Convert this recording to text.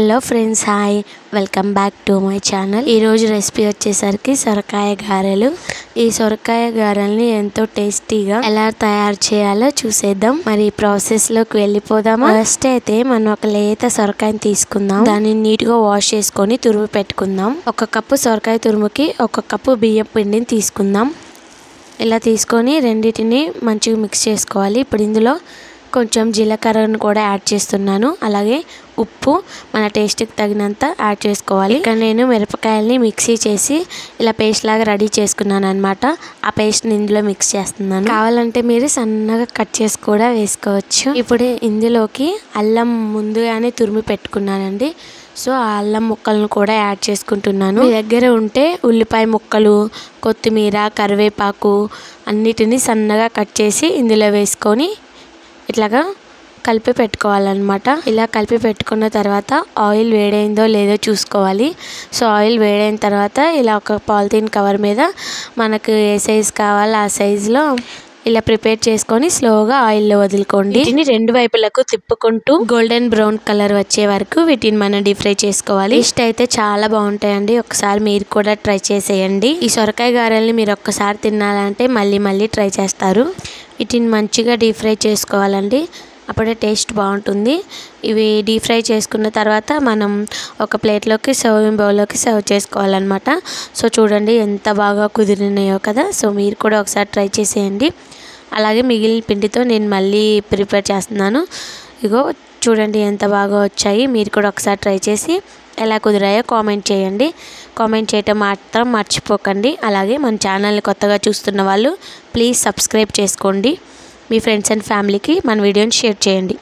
Hello friends, hi, welcome back to my channel. ఈరోజు recipe వచ్చేసరికి సొరకాయ గారెలు. ఈ సొరకాయ గారెల్ని ఎంతో టేస్టీగా ఎలా తయారు చేయాలో చూసేద్దాం. మరి ఈ ప్రాసెస్లోకి వెళ్ళిపోదామా? ఫస్ట్ అయితే మనం ఒక లేత సొరకాయని తీసుకుందాం. దాన్ని నీట్గా వాష్ చేసుకొని తురుము పెట్టుకుందాం. 1 కప్పు సొరకాయ తురుముకి 1 కప్పు బియ్యం పిండిని తీసుకుందాం. ఇలా తీసుకొని రెండింటిని మంచిగా మిక్స్ చేసుకోవాలి. ఇప్పుడు ఇందులో కొంచెం జీలకర్రను కూడా యాడ్ చేస్తున్నాను. అలాగే ఉప్పు మన టేస్ట్కి తగినంత యాడ్ చేసుకోవాలి. ఇక్కడ నేను మిరపకాయల్ని మిక్సీ చేసి ఇలా పేస్ట్ లాగా రెడీ చేసుకున్నాను అనమాట. ఆ పేస్ట్ని ఇందులో మిక్స్ చేస్తున్నాను. కావాలంటే మీరు సన్నగా కట్ చేసి కూడా వేసుకోవచ్చు. ఇప్పుడు ఇందులోకి అల్లం ముందుగానే తురిమి పెట్టుకున్నానండి. సో ఆ అల్లం ముక్కలను కూడా యాడ్ చేసుకుంటున్నాను. మీ దగ్గర ఉంటే ఉల్లిపాయ ముక్కలు, కొత్తిమీర, కరివేపాకు అన్నిటినీ సన్నగా కట్ చేసి ఇందులో వేసుకొని ఇట్లాగా కలిపి పెట్టుకోవాలన్నమాట. ఇలా కలిపి పెట్టుకున్న తర్వాత ఆయిల్ వేడైందో లేదో చూసుకోవాలి. సో ఆయిల్ వేడైన తర్వాత ఇలా ఒక పాలిథీన్ కవర్ మీద మనకు ఏ సైజ్ కావాలో ఆ సైజులో ఇలా ప్రిపేర్ చేసుకొని స్లోగా ఆయిల్లో వదులుకోండి. వీటిని 2 వైపులకు తిప్పుకుంటూ గోల్డెన్ బ్రౌన్ కలర్ వచ్చే వరకు వీటిని మనం డీప్ ఫ్రై చేసుకోవాలి. టేస్ట్ అయితే చాలా బాగుంటాయండి. ఒకసారి మీరు కూడా ట్రై చేసేయండి. ఈ సొరకాయ గారెల్ని మీరు ఒక్కసారి తినాలంటే మళ్ళీ ట్రై చేస్తారు. వీటిని మంచిగా డీప్ ఫ్రై చేసుకోవాలండి. అప్పుడే టేస్ట్ బాగుంటుంది. ఇవి డీప్ ఫ్రై చేసుకున్న తర్వాత మనం ఒక ప్లేట్లోకి సర్వింగ్ బౌల్లోకి సర్వ్ చేసుకోవాలన్నమాట. సో చూడండి ఎంత బాగా కుదిరినాయో కదా. సో మీరు కూడా ఒకసారి ట్రై చేసేయండి. అలాగే మిగిలిన పిండితో నేను మళ్ళీ ప్రిపేర్ చేస్తున్నాను. ఇగో చూడండి ఎంత బాగా వచ్చాయి. మీరు కూడా ఒకసారి ట్రై చేసి ఎలా కుదిరాయో కామెంట్ చేయండి. కామెంట్ చేయటం మాత్రం మర్చిపోకండి. అలాగే మన ఛానల్ని కొత్తగా చూస్తున్న వాళ్ళు ప్లీజ్ సబ్స్క్రైబ్ చేసుకోండి. మీ ఫ్రెండ్స్ అండ్ ఫ్యామిలీకి మన వీడియోని షేర్ చేయండి.